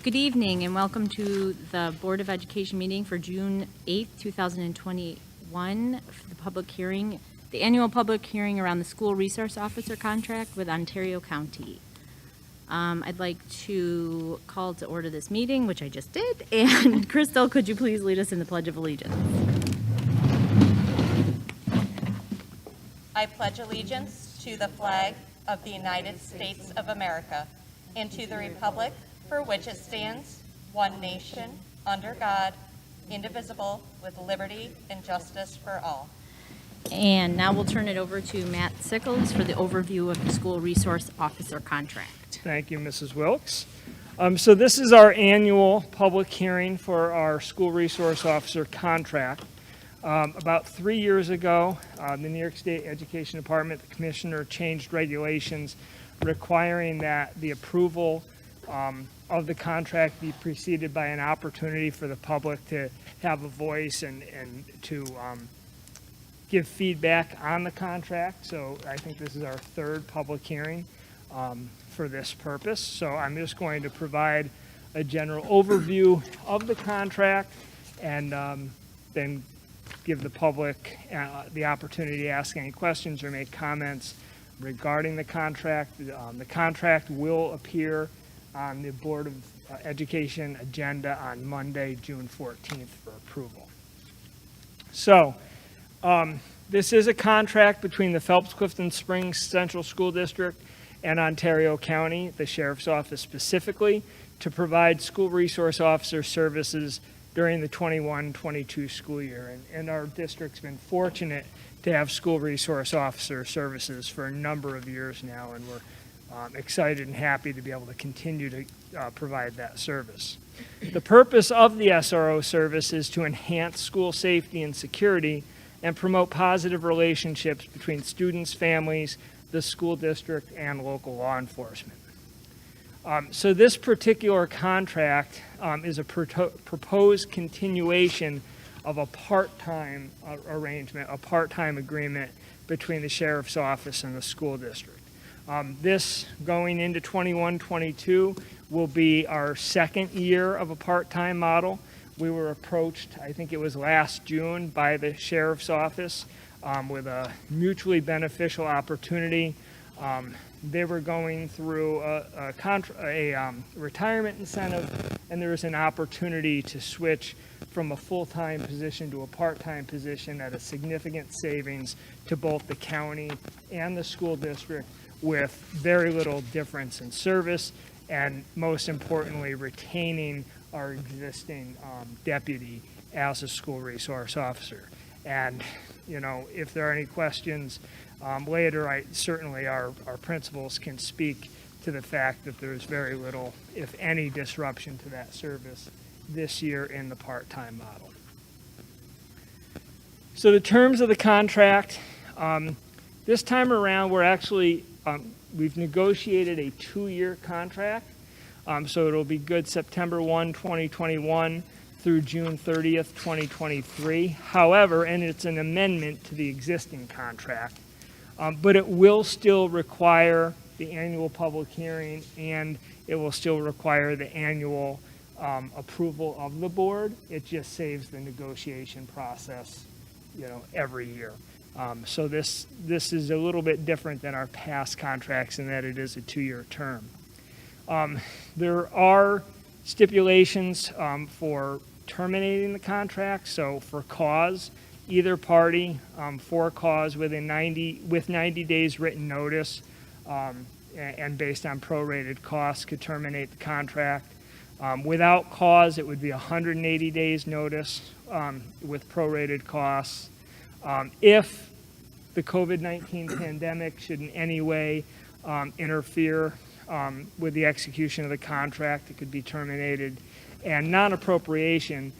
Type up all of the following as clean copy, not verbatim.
Good evening and welcome to the Board of Education meeting for June 8th, 2021, for the public hearing, the annual public hearing around the school resource officer contract with Ontario County. I'd like to call to order this meeting, which I just did, and Crystal, could you please lead us in the Pledge of Allegiance? I pledge allegiance to the flag of the United States of America and to the republic for which it stands, one nation, under God, indivisible, with liberty and justice for all. And now we'll turn it over to Matt Sickles for the overview of the school resource officer contract. Thank you, Mrs. Wilkes. So this is our annual public hearing for our school resource officer contract. About 3 years ago, the New York State Education Department, the commissioner, changed regulations requiring that the approval of the contract be preceded by an opportunity for the public to have a voice and to give feedback on the contract. So I think this is our third public hearing for this purpose. So I'm just going to provide a general overview of the contract and then give the public the opportunity to ask any questions or make comments regarding the contract. The contract will appear on the Board of Education agenda on Monday, June 14th for approval. So this is a contract between the Phelps-Clifton Springs Central School District and Ontario County, the Sheriff's Office specifically, to provide school resource officer services during the 21-22 school year. And our district's been fortunate to have school resource officer services for a number of years now, and we're excited and happy to be able to continue to provide that service. The purpose of the SRO service is to enhance school safety and security and promote positive relationships between students, families, the school district, and local law enforcement. So this particular contract is a proposed continuation of a part-time arrangement, a part-time agreement between the Sheriff's Office and the school district. This, going into 21-22, will be our second year of a part-time model. We were approached, I think it was last June, by the Sheriff's Office with a mutually beneficial opportunity. They were going through a retirement incentive, and there was an opportunity to switch from a full-time position to a part-time position at a significant savings to both the county and the school district, with very little difference in service, and most importantly, retaining our existing deputy as a school resource officer. And, you know, if there are any questions later, certainly our principals can speak to the fact that there's very little, if any, disruption to that service this year in the part-time model. So the terms of the contract, this time around, we're actually we've negotiated a 2-year contract, so it'll be good September 1, 2021 through June 30th, 2023. However, and it's an amendment to the existing contract, but it will still require the annual public hearing, and it will still require the annual approval of the board. It just saves the negotiation process, you know, every year. So this is a little bit different than our past contracts in that it is a 2-year term. There are stipulations for terminating the contract. So for cause, either party for cause with 90 days written notice and based on prorated costs could terminate the contract. Without cause, it would be 180 days notice with prorated costs. If the COVID-19 pandemic should in any way interfere with the execution of the contract, it could be terminated. And non-appropriation,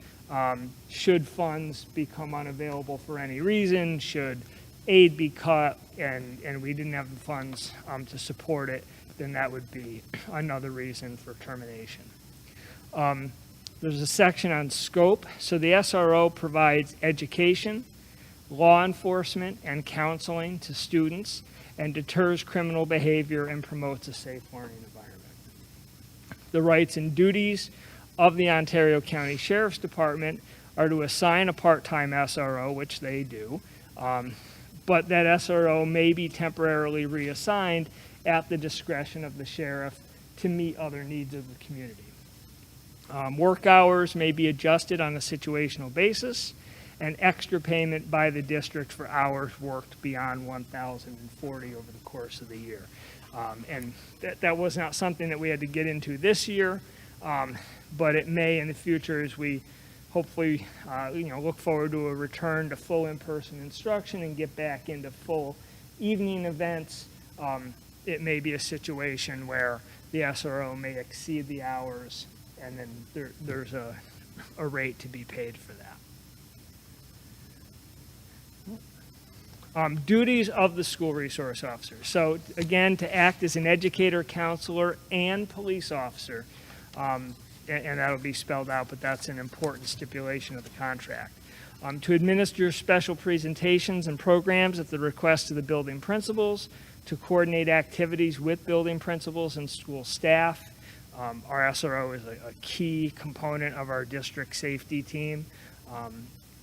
should funds become unavailable for any reason, should aid be cut, and we didn't have the funds to support it, then that would be another reason for termination. There's a section on scope. So the SRO provides education, law enforcement, and counseling to students, and deters criminal behavior and promotes a safe learning environment. The rights and duties of the Ontario County Sheriff's Department are to assign a part-time SRO, which they do, but that SRO may be temporarily reassigned at the discretion of the sheriff to meet other needs of the community. Work hours may be adjusted on a situational basis, and extra payment by the district for hours worked beyond 1,040 over the course of the year. And that was not something that we had to get into this year, but it may in the future as we hopefully look forward to a return to full in-person instruction and get back into full evening events. It may be a situation where the SRO may exceed the hours, and then there's a rate to be paid for that. Duties of the school resource officer. So again, to act as an educator, counselor, and police officer, and that'll be spelled out, but that's an important stipulation of the contract. To administer special presentations and programs at the request of the building principals, to coordinate activities with building principals and school staff. Our SRO is a key component of our district safety team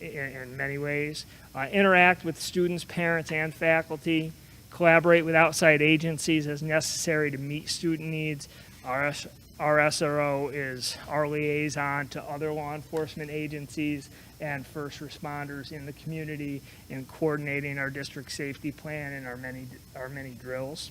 in many ways. Interact with students, parents, and faculty. Collaborate with outside agencies as necessary to meet student needs. Our SRO is our liaison to other law enforcement agencies and first responders in the community in coordinating our district safety plan and our many drills.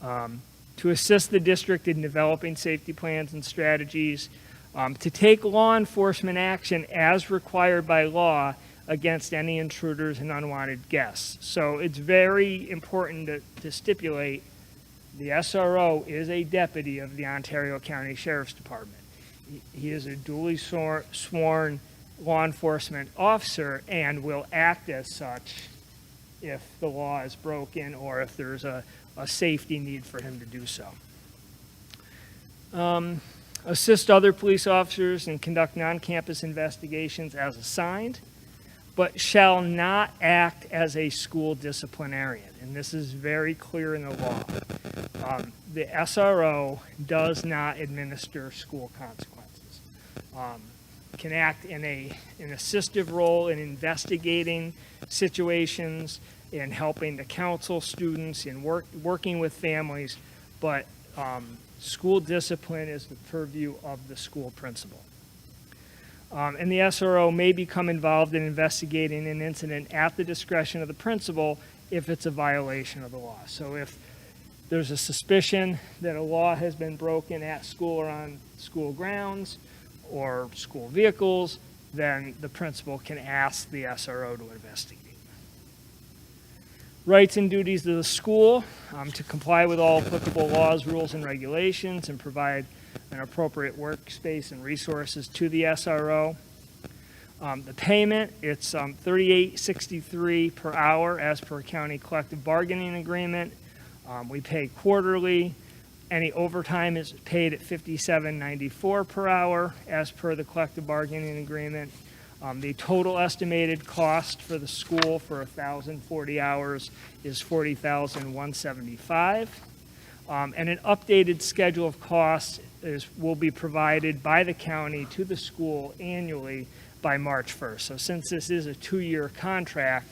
To assist the district in developing safety plans and strategies, to take law enforcement action as required by law against any intruders and unwanted guests. So it's very important to stipulate the SRO is a deputy of the Ontario County Sheriff's Department. He is a duly sworn law enforcement officer and will act as such if the law is broken or if there's a safety need for him to do so. Assist other police officers and conduct non-campus investigations as assigned, but shall not act as a school disciplinarian. And this is very clear in the law. The SRO does not administer school consequences. Can act in an assistive role in investigating situations, in helping to counsel students, in working with families, but school discipline is the purview of the school principal. And the SRO may become involved in investigating an incident at the discretion of the principal if it's a violation of the law. So if there's a suspicion that a law has been broken at school or on school grounds or school vehicles, then the principal can ask the SRO to investigate. Rights and duties of the school, to comply with all applicable laws, rules, and regulations, and provide an appropriate workspace and resources to the SRO. The payment, it's $38.63 per hour as per county collective bargaining agreement. We pay quarterly. Any overtime is paid at $57.94 per hour as per the collective bargaining agreement. The total estimated cost for the school for 1,040 hours is $40,175. And an updated schedule of costs will be provided by the county to the school annually by March 1st. So since this is a 2-year contract,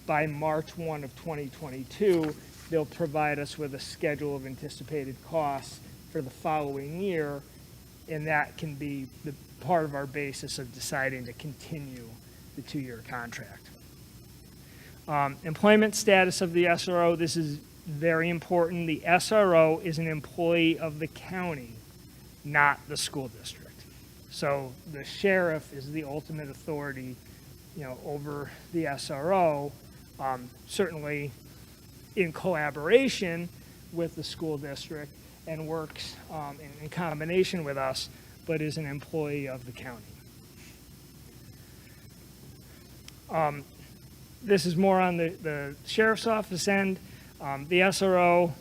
by March 1 of 2022, they'll provide us with a schedule of anticipated costs for the following year, and that can be the part of our basis of deciding to continue the 2-year contract. Employment status of the SRO, this is very important. The SRO is an employee of the county, not the school district. So the sheriff is the ultimate authority, over the SRO, certainly in collaboration with the school district and works in combination with us, but is an employee of the county. This is more on the sheriff's office end. The SRO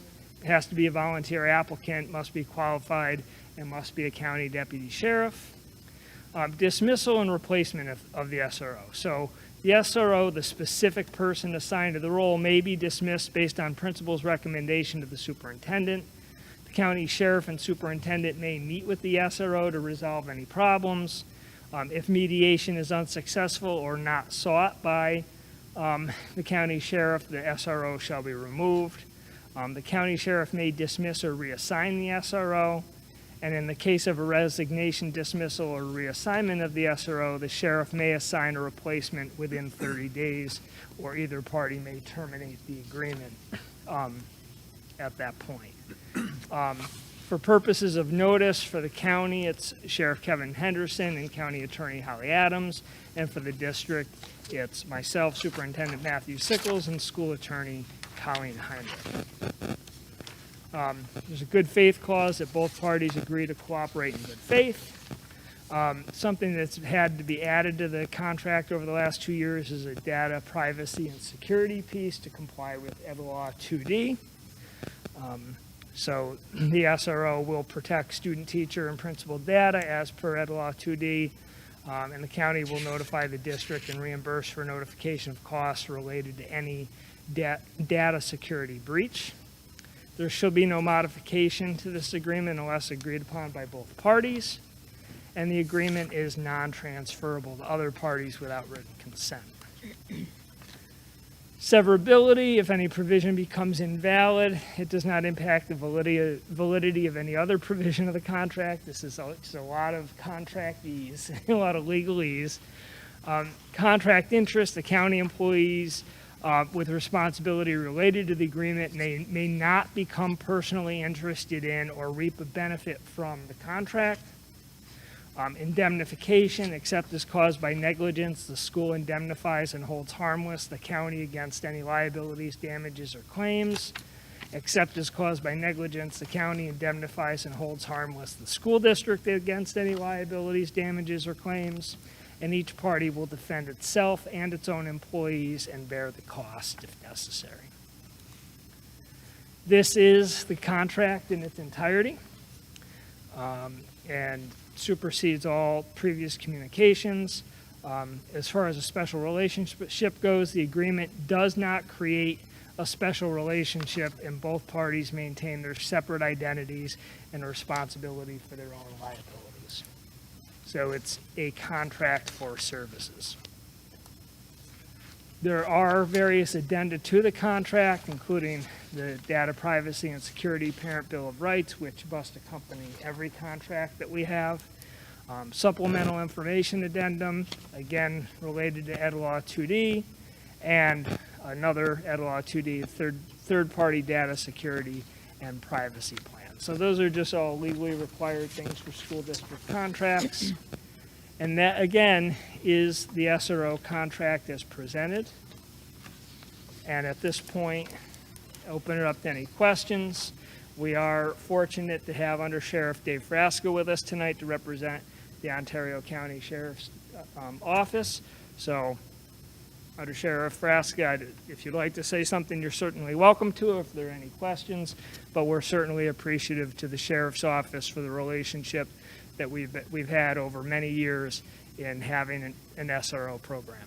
has to be a volunteer applicant, must be qualified, and must be a county deputy sheriff. Dismissal and replacement of the SRO. So the SRO, the specific person assigned to the role, may be dismissed based on principal's recommendation to the superintendent. The county sheriff and superintendent may meet with the SRO to resolve any problems. If mediation is unsuccessful or not sought by the county sheriff, the SRO shall be removed. The county sheriff may dismiss or reassign the SRO. And in the case of a resignation, dismissal, or reassignment of the SRO, the sheriff may assign a replacement within 30 days, or either party may terminate the agreement at that point. For purposes of notice, for the county, it's Sheriff Kevin Henderson and County Attorney Holly Adams, and for the district, it's myself, Superintendent Matthew Sickles, and School Attorney Colleen Heinrich. There's a good faith clause that both parties agree to cooperate in good faith. Something that's had to be added to the contract over the last 2 years is a data privacy and security piece to comply with Ed Law 2D. So the SRO will protect student, teacher, and principal data as per Ed Law 2D, and the county will notify the district and reimburse for notification of costs related to any data security breach. There shall be no modification to this agreement unless agreed upon by both parties, and the agreement is non-transferable to other parties without written consent. Severability, if any provision becomes invalid, it does not impact the validity of any other provision of the contract. This is just a lot of contractees, a lot of legalese. Contract interest, the county employees with responsibility related to the agreement may not become personally interested in or reap a benefit from the contract. Indemnification, except as caused by negligence, the school indemnifies and holds harmless the county against any liabilities, damages, or claims. Except as caused by negligence, the county indemnifies and holds harmless the school district against any liabilities, damages, or claims. And each party will defend itself and its own employees and bear the cost if necessary. This is the contract in its entirety. And supersedes all previous communications. As far as a special relationship goes, the agreement does not create a special relationship, and both parties maintain their separate identities and responsibility for their own liabilities. So it's a contract for services. There are various addenda to the contract, including the Data Privacy and Security Parent Bill of Rights, which must accompany every contract that we have. Supplemental information addendum, again, related to Ed Law 2D, and another Ed Law 2D, third-party data security and privacy plan. So those are just all legally required things for school district contracts. And that, again, is the SRO contract as presented. And at this point, open it up to any questions. We are fortunate to have Under Sheriff Dave Frasca with us tonight to represent the Ontario County Sheriff's Office. So, Under Sheriff Frasca, if you'd like to say something, you're certainly welcome to if there are any questions. But we're certainly appreciative to the Sheriff's Office for the relationship that we've had over many years in having an SRO program.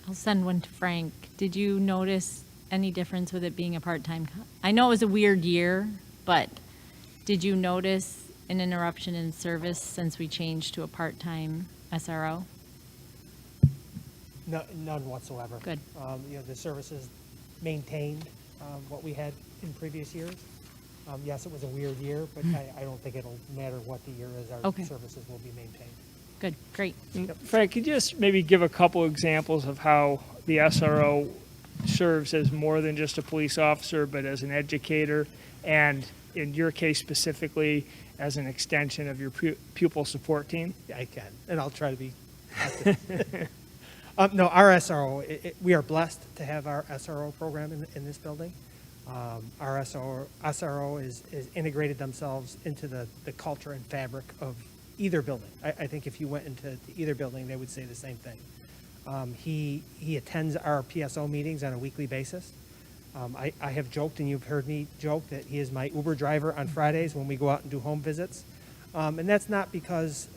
I'll send one to Frank. Did you notice any difference with it being a part-time? I know it was a weird year, but did you notice an interruption in service since we changed to a part-time SRO? No, none whatsoever. Good. The services maintained what we had in previous years. Yes, it was a weird year, but I don't think it'll matter what the year is. Our Okay. services will be maintained. Good, great. Frank, could you just maybe give a couple examples of how the SRO serves as more than just a police officer, but as an educator, and in your case specifically, as an extension of your pupil support team? I can, and I'll try to be. No, our SRO, we are blessed to have our SRO program in this building. Our SRO is integrated themselves into the culture and fabric of either building. I think if you went into either building, they would say the same thing. He attends our PSO meetings on a weekly basis. I have joked, and you've heard me joke, that he is my Uber driver on Fridays when we go out and do home visits. And that's not because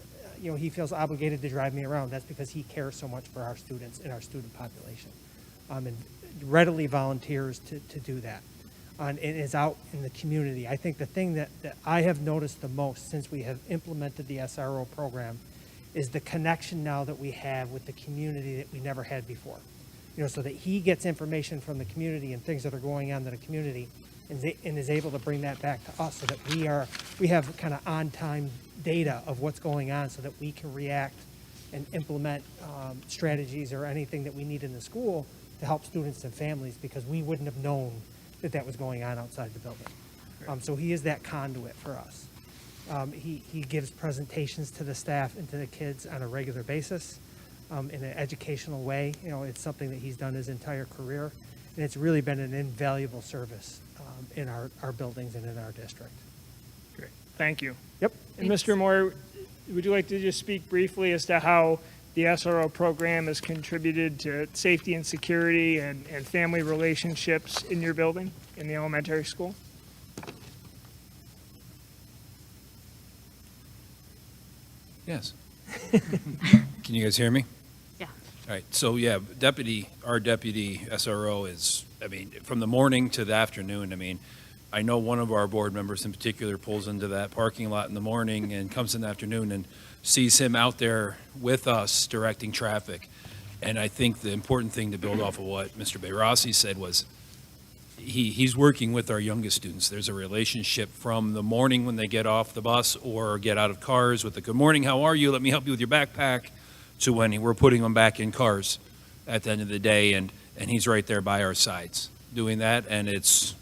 he feels obligated to drive me around. That's because he cares so much for our students and our student population. And readily volunteers to do that and is out in the community. I think the thing that I have noticed the most since we have implemented the SRO program is the connection now that we have with the community that we never had before. So that he gets information from the community and things that are going on in the community and is able to bring that back to us so that we have kind of on-time data of what's going on so that we can react and implement strategies or anything that we need in the school to help students and families, because we wouldn't have known that was going on outside the building. So he is that conduit for us. He gives presentations to the staff and to the kids on a regular basis in an educational way. It's something that he's done his entire career, and it's really been an invaluable service in our buildings and in our district. Great. Thank you. Yep. And Mr. Moore, would you like to just speak briefly as to how the SRO program has contributed to safety and security and family relationships in your building, in the elementary school? Yes. Can you guys hear me? Yeah. All right. So yeah, our deputy SRO is, from the morning to the afternoon. I know one of our board members in particular pulls into that parking lot in the morning and comes in the afternoon and sees him out there with us directing traffic. And I think the important thing to build off of what Mr. Bayrossi said was he's working with our youngest students. There's a relationship from the morning when they get off the bus or get out of cars with the "good morning, how are you, let me help you with your backpack," to when we're putting them back in cars at the end of the day, and he's right there by our sides doing that, and it's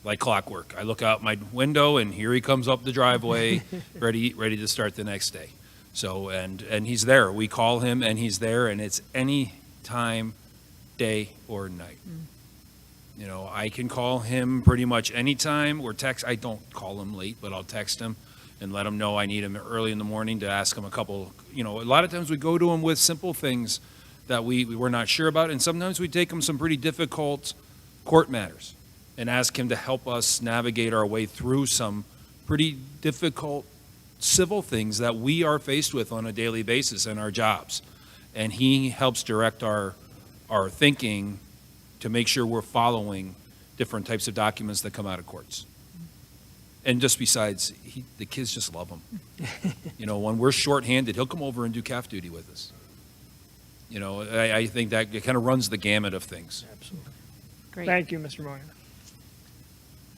like clockwork. I look out my window and here he comes up the driveway ready to start the next day. So and he's there. We call him and he's there, and it's any time, day or night. I can call him pretty much anytime or text. I don't call him late, but I'll text him and let him know I need him early in the morning to ask him a couple. A lot of times we go to him with simple things that we were not sure about, and sometimes we take him some pretty difficult court matters and ask him to help us navigate our way through some pretty difficult civil things that we are faced with on a daily basis in our jobs. And he helps direct our thinking to make sure we're following different types of documents that come out of courts. And just besides, the kids just love him. When we're shorthanded, he'll come over and do calf duty with us. I think that it kind of runs the gamut of things. Absolutely. Great. Thank you, Mr. Moyer.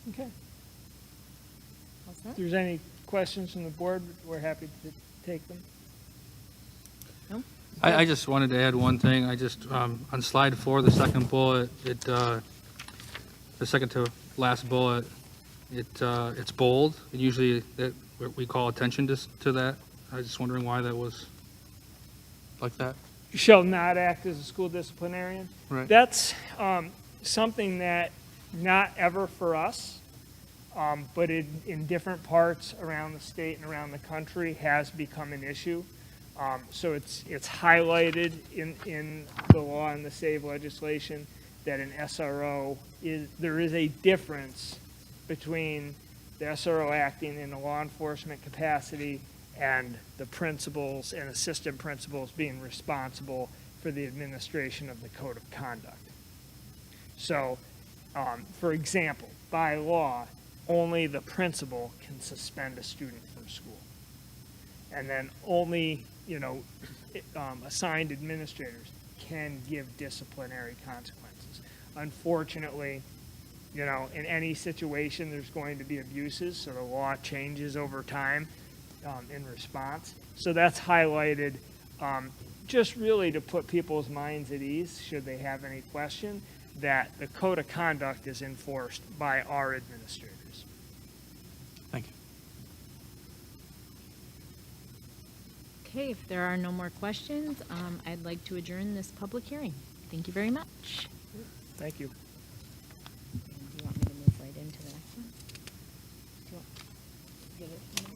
Okay. All set? If there's any questions from the board, we're happy to take them. No? I just wanted to add one thing. I just, on slide 4, the second bullet, the second to last bullet, it's bold. And usually we call attention to that. I was just wondering why that was like that. Shall not act as a school disciplinarian. Right. That's something that not ever for us, but in different parts around the state and around the country has become an issue. So it's highlighted in the law and the SAVE legislation that an SRO there is a difference between the SRO acting in a law enforcement capacity and the principals and assistant principals being responsible for the administration of the code of conduct. So, for example, by law, only the principal can suspend a student from school. And then only, assigned administrators can give disciplinary consequences. Unfortunately, in any situation, there's going to be abuses, so the law changes over time in response. So that's highlighted just really to put people's minds at ease, should they have any question, that the code of conduct is enforced by our administrators. Thank you. Okay, if there are no more questions, I'd like to adjourn this public hearing. Thank you very much. Thank you. Do you want me to move right into the next one? Do you want to give it to me?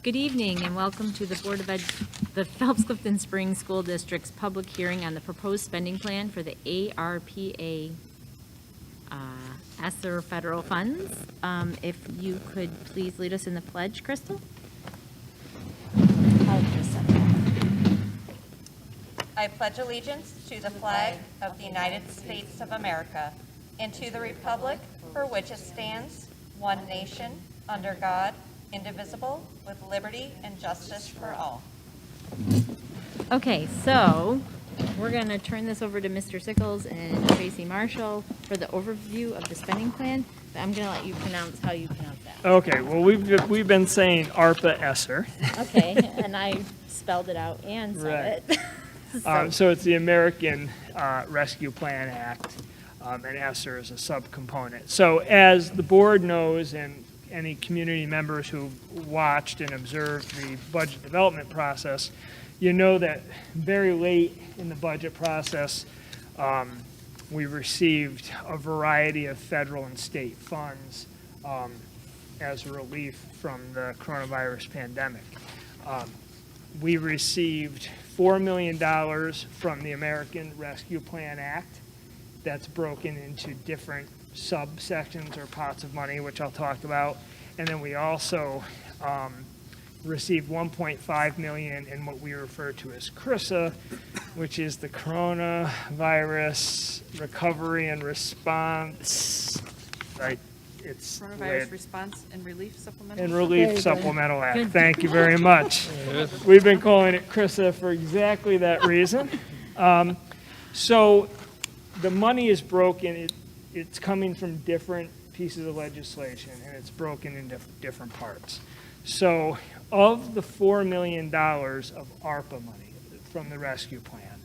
Good evening and welcome to the the Phelps-Clifton Springs School District's public hearing on the proposed spending plan for the ARPA ESSER federal funds. If you could please lead us in the pledge, Crystal? I pledge allegiance to the flag of the United States of America and to the republic for which it stands, one nation, under God, indivisible, with liberty and justice for all. Okay, so we're going to turn this over to Mr. Sickles and Tracy Marshall for the overview of the spending plan. But I'm going to let you pronounce how you pronounce that. Okay, well, we've been saying ARPA ESSER. Okay, and I spelled it out and said it. So it's the American Rescue Plan Act, and ESSER is a subcomponent. So as the board knows, and any community members who watched and observed the budget development process, you know that very late in the budget process, we received a variety of federal and state funds as relief from the coronavirus pandemic. We received $4 million from the American Rescue Plan Act. That's broken into different subsections or pots of money, which I'll talk about. And then we also received $1.5 million in what we refer to as CRISA, which is the Coronavirus Recovery and Response. It's Coronavirus Response and Relief Supplemental. and Very Relief good. Supplemental Act. Good. Thank you very much. We've been calling it CRISA for exactly that reason. So the money is broken. It's coming from different pieces of legislation, and it's broken into different parts. So of the $4 million of ARPA money from the rescue plan,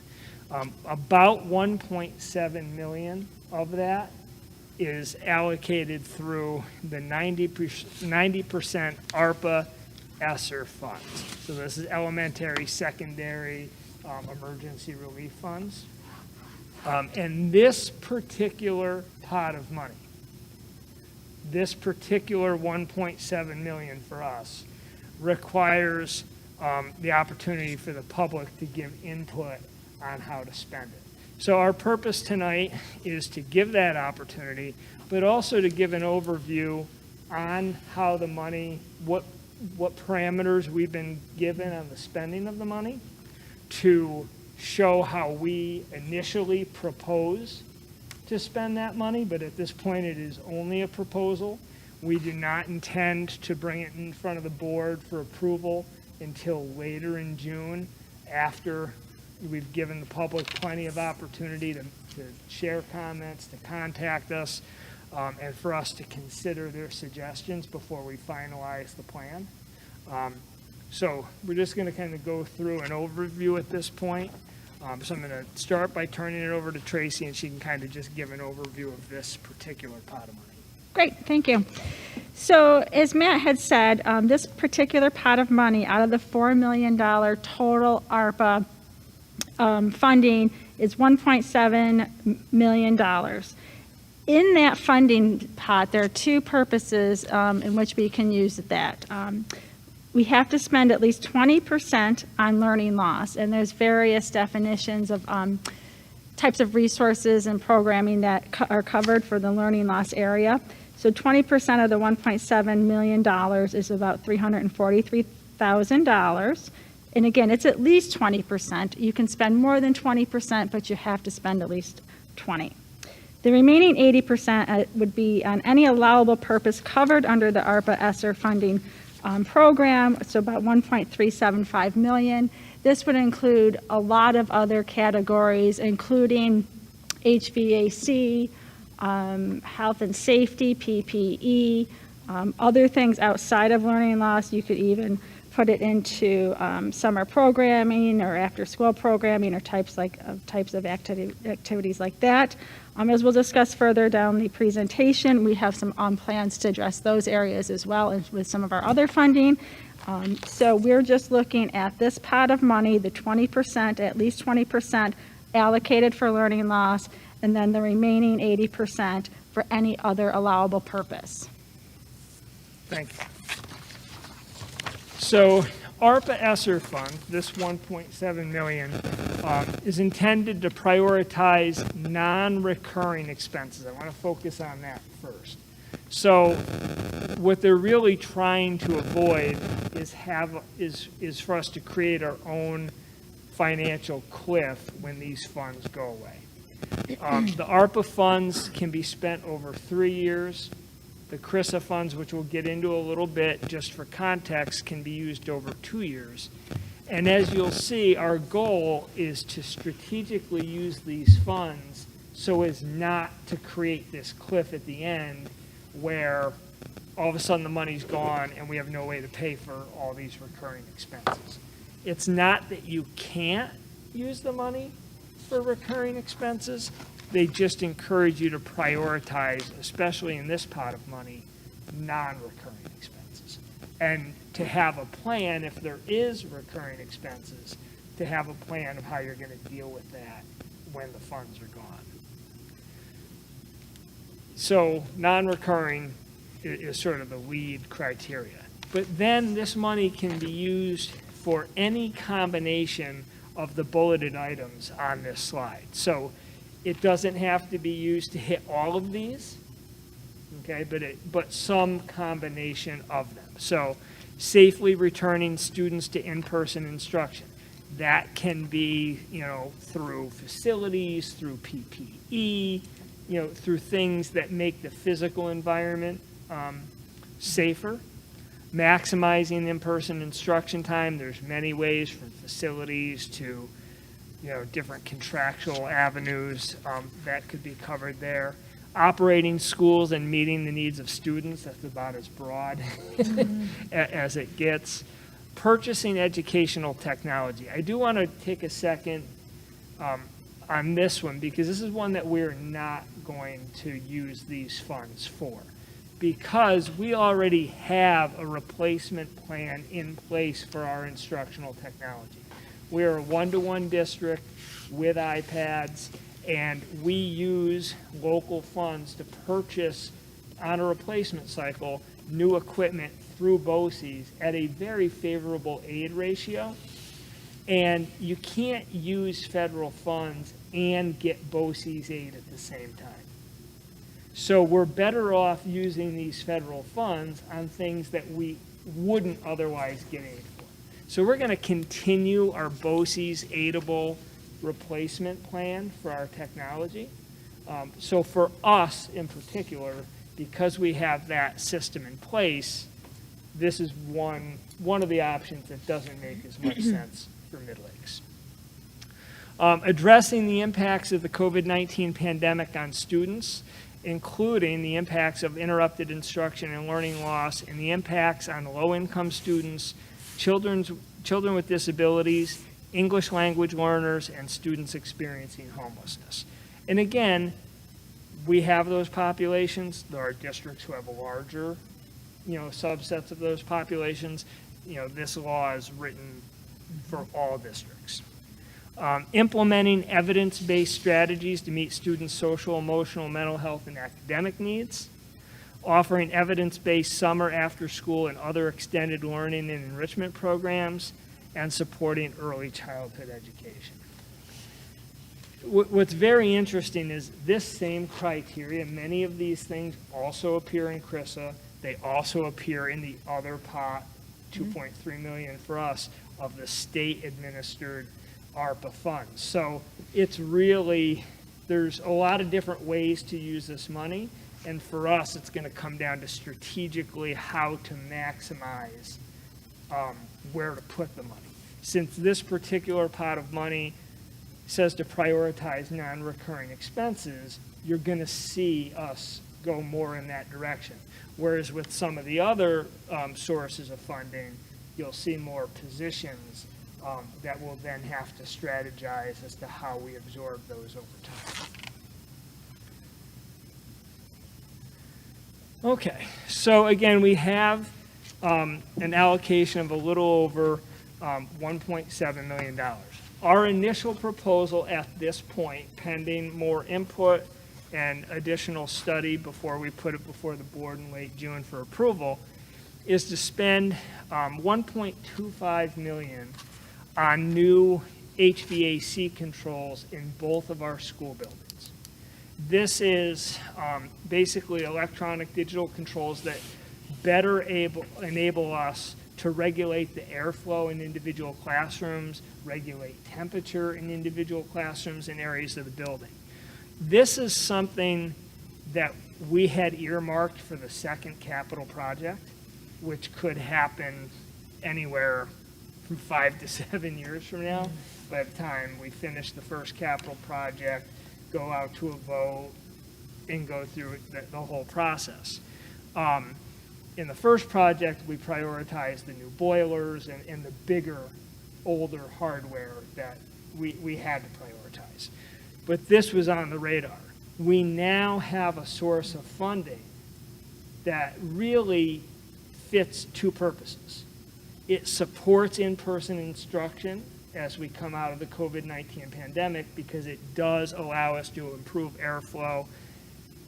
about $1.7 million of that is allocated through the 90% ARPA ESSER funds. So this is elementary, secondary, emergency relief funds. And this particular pot of money, this particular $1.7 million for us, requires the opportunity for the public to give input on how to spend it. So our purpose tonight is to give that opportunity, but also to give an overview on how the money, what parameters we've been given on the spending of the money, to show how we initially propose to spend that money, but at this point it is only a proposal. We do not intend to bring it in front of the board for approval until later in June, after we've given the public plenty of opportunity to share comments, to contact us, and for us to consider their suggestions before we finalize the plan. So we're just going to kind of go through an overview at this point. So I'm going to start by turning it over to Tracy, and she can kind of just give an overview of this particular pot of money. Great, thank you. So as Matt had said, this particular pot of money out of the $4 million total ARPA funding is $1.7 million. In that funding pot, there are two purposes in which we can use that. We have to spend at least 20% on learning loss, and there's various definitions of types of resources and programming that are covered for the learning loss area. So 20% of the $1.7 million is about $343,000. And again, it's at least 20%. You can spend more than 20%, but you have to spend at least 20%. The remaining 80% would be on any allowable purpose covered under the ARPA ESSER funding program, so about $1.375 million. This would include a lot of other categories, including HVAC, health and safety, PPE, other things outside of learning loss. You could even put it into summer programming or after-school programming or types of activities like that. As we'll discuss further down the presentation, we have some plans to address those areas as well as with some of our other funding. So we're just looking at this pot of money, the 20%, at least 20% allocated for learning loss, and then the remaining 80% for any other allowable purpose. Thank you. So ARPA ESSER fund, this 1.7 million, is intended to prioritize non-recurring expenses. I want to focus on that first. So what they're really trying to avoid is for us to create our own financial cliff when these funds go away. The ARPA funds can be spent over 3 years. The CRISA funds, which we'll get into a little bit, just for context, can be used over 2 years. And as you'll see, our goal is to strategically use these funds so as not to create this cliff at the end where all of a sudden the money's gone and we have no way to pay for all these recurring expenses. It's not that you can't use the money for recurring expenses. They just encourage you to prioritize, especially in this pot of money, non-recurring expenses. And to have a plan, if there is recurring expenses, to have a plan of how you're going to deal with that when the funds are gone. So non-recurring is sort of the lead criteria. But then this money can be used for any combination of the bulleted items on this slide. So it doesn't have to be used to hit all of these, okay, but some combination of them. So safely returning students to in-person instruction. That can be, through facilities, through PPE, through things that make the physical environment safer. Maximizing in-person instruction time. There's many ways, from facilities to different contractual avenues that could be covered there. Operating schools and meeting the needs of students, that's about as broad as it gets. Purchasing educational technology. I do want to take a second on this one, because this is one that we're not going to use these funds for, because we already have a replacement plan in place for our instructional technology. We're a one-to-one district with iPads, and we use local funds to purchase, on a replacement cycle, new equipment through BOCES at a very favorable aid ratio. And you can't use federal funds and get BOCES aid at the same time. So we're better off using these federal funds on things that we wouldn't otherwise get aid for. So we're going to continue our BOCES aidable replacement plan for our technology. So for us in particular, because we have that system in place, this is one of the options that doesn't make as much sense for Mid-Lakes. Addressing the impacts of the COVID-19 pandemic on students, including the impacts of interrupted instruction and learning loss, and the impacts on low-income students, children with disabilities, English language learners, and students experiencing homelessness. And again, we have those populations. There are districts who have a larger, subsets of those populations. This law is written for all districts. Implementing evidence-based strategies to meet students' social, emotional, mental health, and academic needs. Offering evidence-based summer, after-school, and other extended learning and enrichment programs, and supporting early childhood education. What's very interesting is this same criteria, many of these things also appear in CRISA. They also appear in the other pot, $2.3 million for us, of the state-administered ARPA funds. So it's really, there's a lot of different ways to use this money, and for us, it's going to come down to strategically how to maximize where to put the money. Since this particular pot of money says to prioritize non-recurring expenses, you're going to see us go more in that direction. Whereas with some of the other sources of funding, you'll see more positions that will then have to strategize as to how we absorb those over time. Okay, so again, we have an allocation of a little over $1.7 million. Our initial proposal at this point, pending more input and additional study before we put it before the board in late June for approval, is to spend 1.25 million on new HVAC controls in both of our school buildings. This is basically electronic digital controls that better enable us to regulate the airflow in individual classrooms, regulate temperature in individual classrooms and areas of the building. This is something that we had earmarked for the second capital project, which could happen anywhere from 5 to 7 years from now. By the time we finish the first capital project, go out to a vote, and go through the whole process. In the first project, we prioritized the new boilers and the bigger, older hardware that we had to prioritize. But this was on the radar. We now have a source of funding that really fits two purposes. It supports in-person instruction as we come out of the COVID-19 pandemic because it does allow us to improve airflow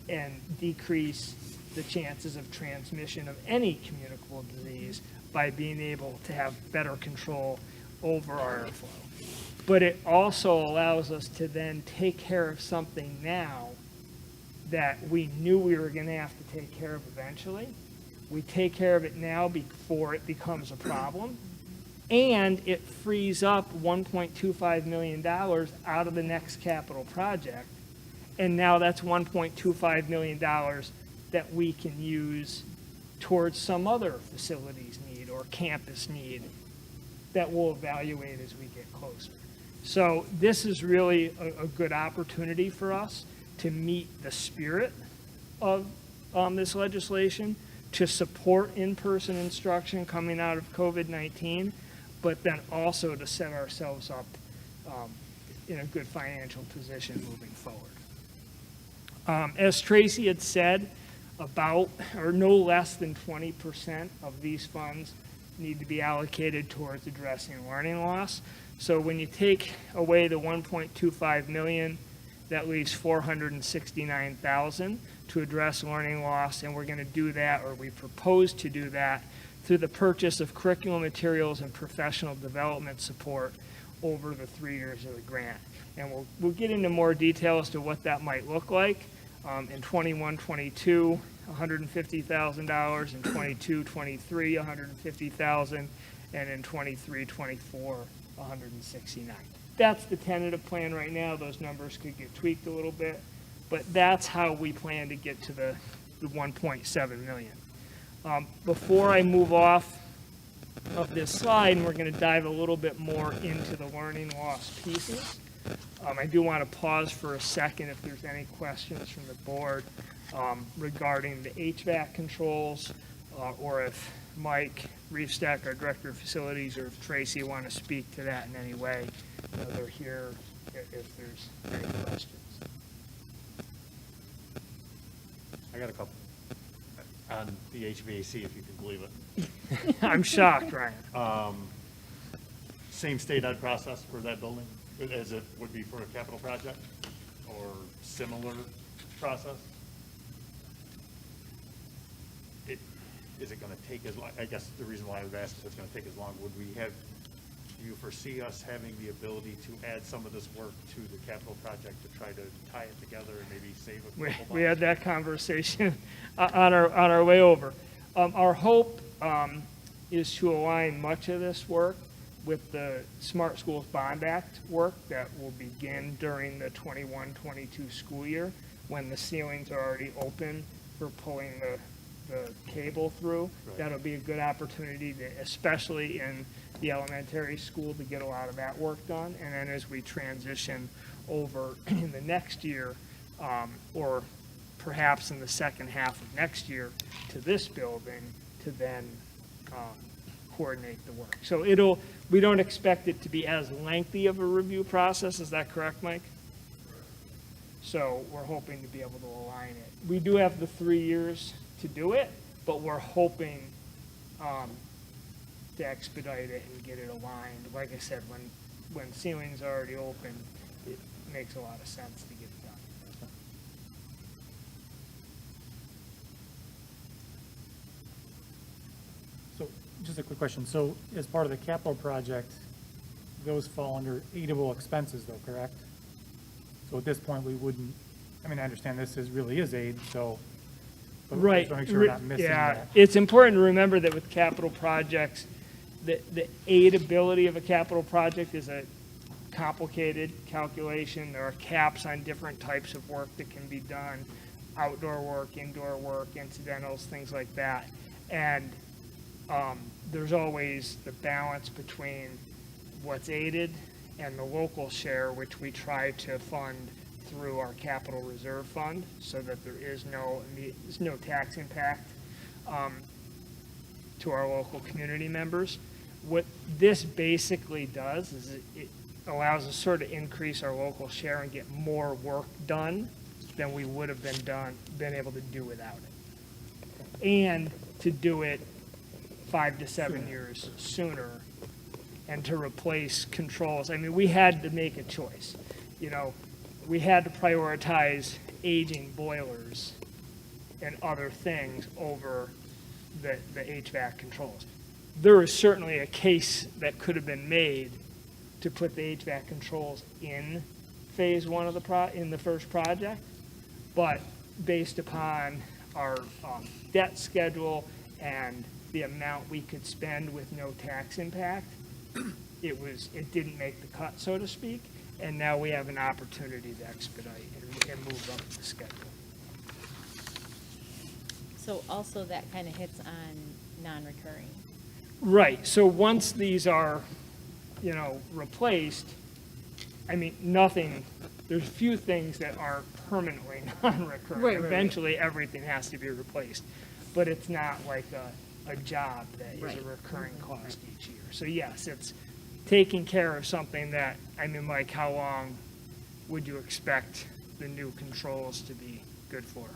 and decrease the chances of transmission of any communicable disease by being able to have better control over our airflow. But it also allows us to then take care of something now that we knew we were going to have to take care of eventually. We take care of it now before it becomes a problem, and it frees up $1.25 million out of the next capital project. And now that's $1.25 million that we can use towards some other facilities need or campus need that we'll evaluate as we get closer. So this is really a good opportunity for us to meet the spirit of this legislation, to support in-person instruction coming out of COVID-19, but then also to set ourselves up in a good financial position moving forward. As Tracy had said, about or no less than 20% of these funds need to be allocated towards addressing learning loss. So when you take away the 1.25 million, that leaves 469,000 to address learning loss, and we're going to do that, or we propose to do that, through the purchase of curriculum materials and professional development support over the 3 years of the grant. And we'll get into more detail as to what that might look like. In 21-22, $150,000, in 22-23, $150,000, and in 23-24, $169,000. That's the tentative plan right now. Those numbers could get tweaked a little bit, but that's how we plan to get to the 1.7 million. Before I move off of this slide, and we're going to dive a little bit more into the learning loss pieces, I do want to pause for a second if there's any questions from the board regarding the HVAC controls, or if Mike Reefstack, our Director of Facilities, or if Tracy want to speak to that in any way. They're here if there's any questions. I got a couple on the HVAC, if you can believe it. I'm shocked, Ryan. Same state ed process for that building as it would be for a capital project, or similar process? Is it going to take as long? I guess the reason why I've asked if it's going to take as long, do you foresee us having the ability to add some of this work to the capital project to try to tie it together and maybe save a couple bucks? We had that conversation on our way over. Our hope is to align much of this work with the Smart Schools Bond Act work that will begin during the 21-22 school year, when the ceilings are already open for pulling the cable through. Right. That'll be a good opportunity, especially in the elementary school, to get a lot of that work done. And then as we transition over in the next year, or perhaps in the second half of next year, to this building, to then coordinate the work. So we don't expect it to be as lengthy of a review process. Is that correct, Mike? So we're hoping to be able to align it. We do have the 3 years to do it, but we're hoping to expedite it and get it aligned. Like I said, when ceilings are already open, it makes a lot of sense to get it done. just a quick question. So as part of the capital project, those fall under aidable expenses though, correct? So at this point, we wouldn't, I mean, I understand this really is aid, so. but we Right. just wanna make sure we're not missing Yeah, that. it's important to remember that with capital projects, the aidability of a capital project is a complicated calculation. There are caps on different types of work that can be done, outdoor work, indoor work, incidentals, things like that. And there's always the balance between what's aided and the local share, which we try to fund through our capital reserve fund, so that there is no tax impact to our local community members. What this basically does is it allows us sort of increase our local share and get more work done than we would have been able to do without it. And to do it 5 to 7 years sooner, and to replace controls. I mean, we had to make a choice. You know, we had to prioritize aging boilers and other things over the HVAC controls. There is certainly a case that could have been made to put the HVAC controls in phase one of in the first project, but based upon our debt schedule and the amount we could spend with no tax impact, it didn't make the cut, so to speak, and now we have an opportunity to expedite and move up the schedule. So also that kind of hits on non-recurring. Right, so once these are, replaced, I mean, there's few things that are permanently non-recurring. Right. Eventually, everything has to be replaced, but it's not like a job that is Right. a recurring cost each year. So yes, it's taking care of something that, like how long would you expect the new controls to be good for?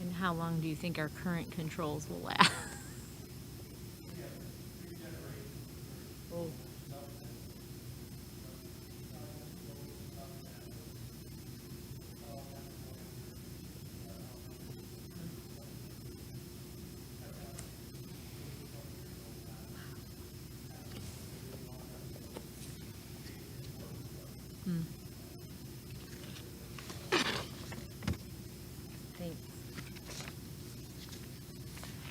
And how long do you think our current controls will last? Oh. Thanks.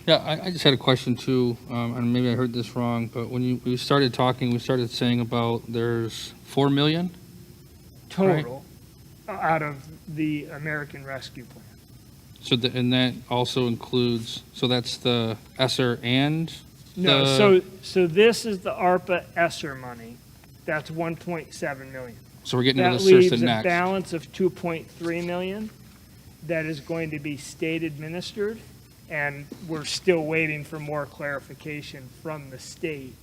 Yeah, I just had a question too, and maybe I heard this wrong, but when we started talking, we started saying about there's 4 million? Total, out of the American Rescue Plan. So, and that also includes, so that's the ESSER and No, the- so this is the ARPA ESSER money. That's 1.7 million. So we're getting to That the leaves CIRSA a next. balance of 2.3 million that is going to be state administered, and we're still waiting for more clarification from the state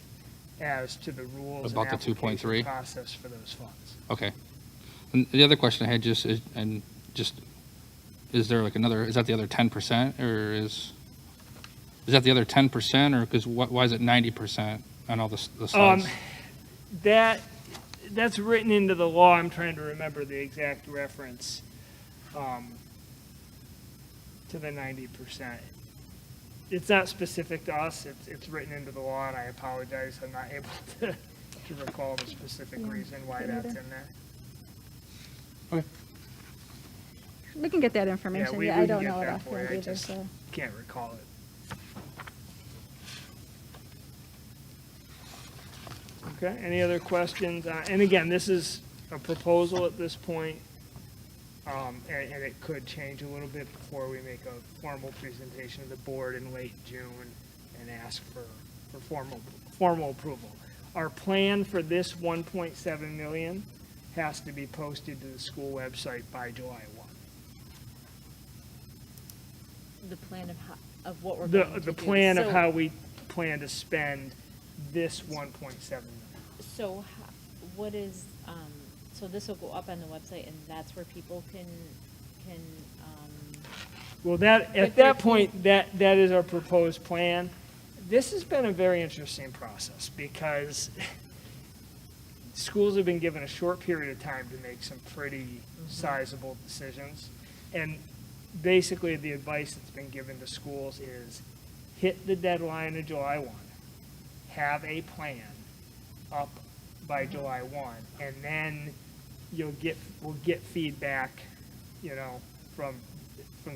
as to the rules and About the 2.3? application process for those funds. Okay. And the other question I had is there like another, is that the other 10%, or is that the other 10%, or, because why is it 90% on all the slides? That's written into the law. I'm trying to remember the exact reference to the 90%. It's not specific to us. It's written into the law, and I apologize. I'm not able to recall the specific reason why me that's neither. in there. Okay. We can get that information. we Yeah, I can don't get know it that for you. offhand I either, just so. can't recall it. Okay, any other questions? And again, this is a proposal at this point, and it could change a little bit before we make a formal presentation to the board in late June and ask for formal approval. Our plan for this 1.7 million has to be posted to the school website by July 1. The plan of what we're going to do. The plan of So- how we plan to spend this 1.7 million. So what is, so this will go up on the website, and that's where people can, Well, at But that they point, that is our proposed plan. This has been a very interesting process because schools have been given a short period of time to make some pretty sizable decisions. And basically the advice that's been given to schools is hit the deadline of July 1, have a plan up by July 1, and then we'll get feedback, from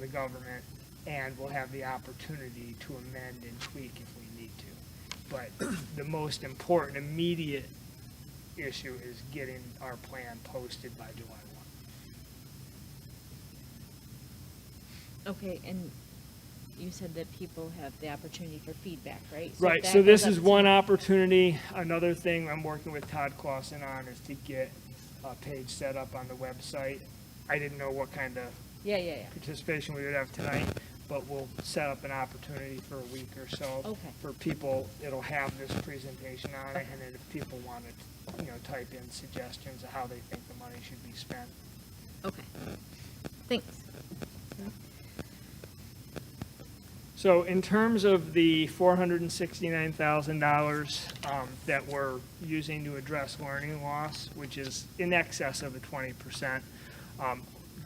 the government, and we'll have the opportunity to amend and tweak if we need to. But the most important immediate issue is getting our plan posted by July 1. Okay, and you said that people have the opportunity for feedback, right? Right, that so this goes is up one to- opportunity. Another thing I'm working with Todd Clausen on is to get a page set up on the website. I didn't know what kind of Yeah. participation we would have tonight, but we'll set up an opportunity for a week or so. Okay. For people, it'll have this presentation on it, and then if people want to, type in suggestions of how they think the money should be spent. Okay. Thanks. So in terms of the $469,000 that we're using to address learning loss, which is in excess of the 20%,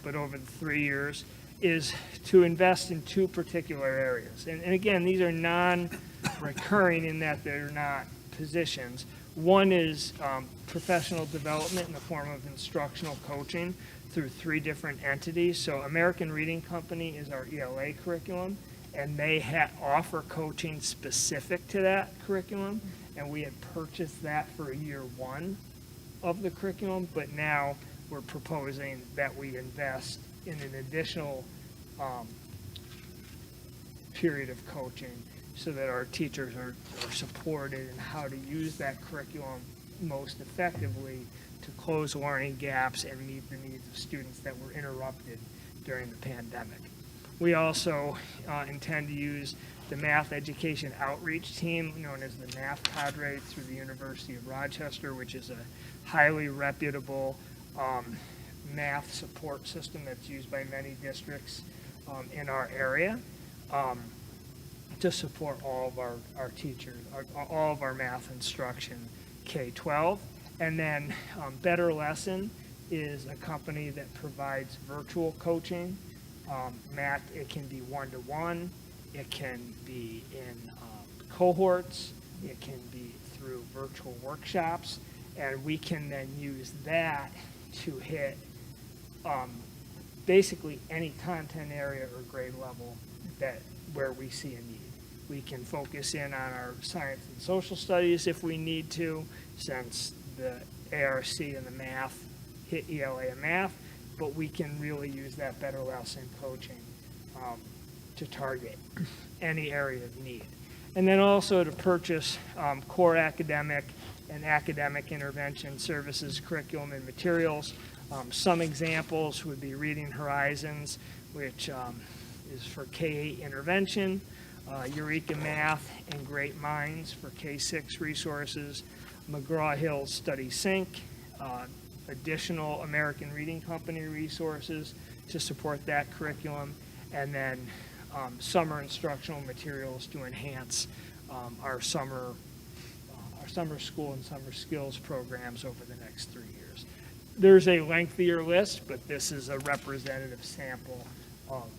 but over the 3 years, is to invest in two particular areas. And again, these are non-recurring in that they're not positions. One is professional development in the form of instructional coaching through 3 different entities. So American Reading Company is our ELA curriculum, and they offer coaching specific to that curriculum, and we had purchased that for year 1 of the curriculum, but now we're proposing that we invest in an additional period of coaching so that our teachers are supported in how to use that curriculum most effectively to close learning gaps and meet the needs of students that were interrupted during the pandemic. We also intend to use the math education outreach team, known as the math cadre, through the University of Rochester, which is a highly reputable math support system that's used by many districts in our area, to support all of our teachers, all of our math instruction, K-12. And then Better Lesson is a company that provides virtual coaching. Math, it can be one-to-one, it can be in cohorts, it can be through virtual workshops, and we can then use that to hit basically any content area or grade level where we see a need. We can focus in on our science and social studies if we need to, since the ARC and the math hit ELA and math, but we can really use that Better Lesson coaching to target any area of need. And then also to purchase core academic and academic intervention services, curriculum, and materials. Some examples would be Reading Horizons, which is for K-8 intervention, Eureka Math and Great Minds for K-6 resources, McGraw-Hill Study Sync, additional American Reading Company resources to support that curriculum, and then summer instructional materials to enhance our summer school and summer skills programs over the next 3 years. There's a lengthier list, but this is a representative sample of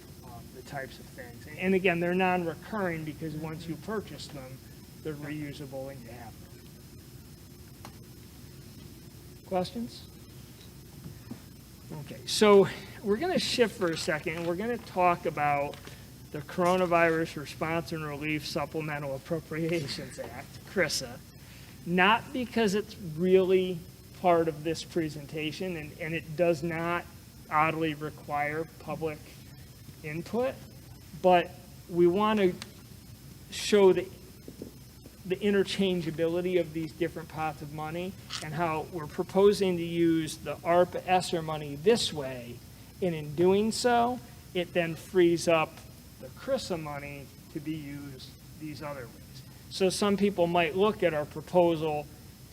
the types of things. And again, they're non-recurring because once you purchase them, they're reusable and you have them. Questions? Okay, so we're going to shift for a second, and we're going to talk about the Coronavirus Response and Relief Supplemental Appropriations Act, CRRSA, not because it's really part of this presentation, and it does not oddly require public input, but we want to show the interchangeability of these different pots of money and how we're proposing to use the ARPA ESSER money this way, and in doing so, it then frees up the CRRSA money to be used these other ways. So some people might look at our proposal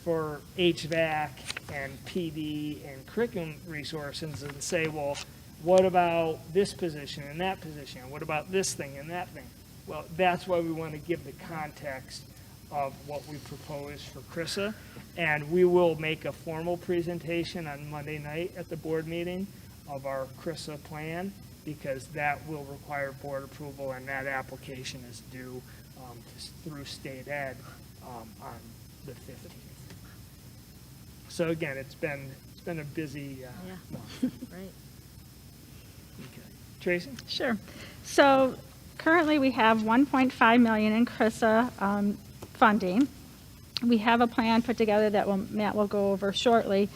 for HVAC and PD and curriculum resources and say, well, what about this position and that position? What about this thing and that thing? Well, that's why we want to give the context of what we propose for CRRSA, and we will make a formal presentation on Monday night at the board meeting of our CRRSA plan, because that will require board approval, and that application is due through state ed on the 15th. So again, it's been a busy Yeah. month. Right. Okay. Tracy? Sure. So currently, we have 1.5 million in CRISA funding. We have a plan put together that Matt will go over shortly.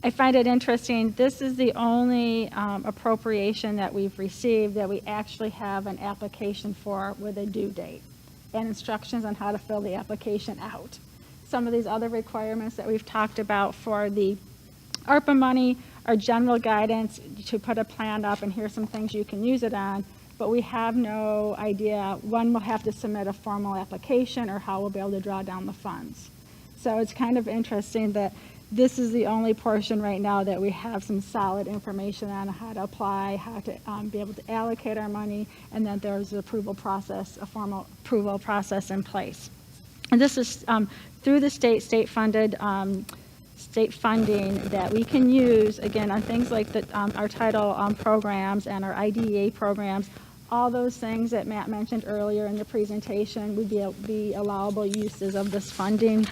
I find it interesting, this is the only appropriation that we've received that we actually have an application for with a due date and instructions on how to fill the application out. Some of these other requirements that we've talked about for the ARPA money are general guidance to put a plan up and here's some things you can use it on, but we have no idea when we'll have to submit a formal application or how we'll be able to draw down the funds. So it's kind of interesting that this is the only portion right now that we have some solid information on how to apply, how to be able to allocate our money, and that there's an approval process, a formal approval process in place. And this is through the state-funded state funding that we can use, again, on things like our title programs and our IDEA programs. All those things that Matt mentioned earlier in the presentation would be allowable uses of this funding.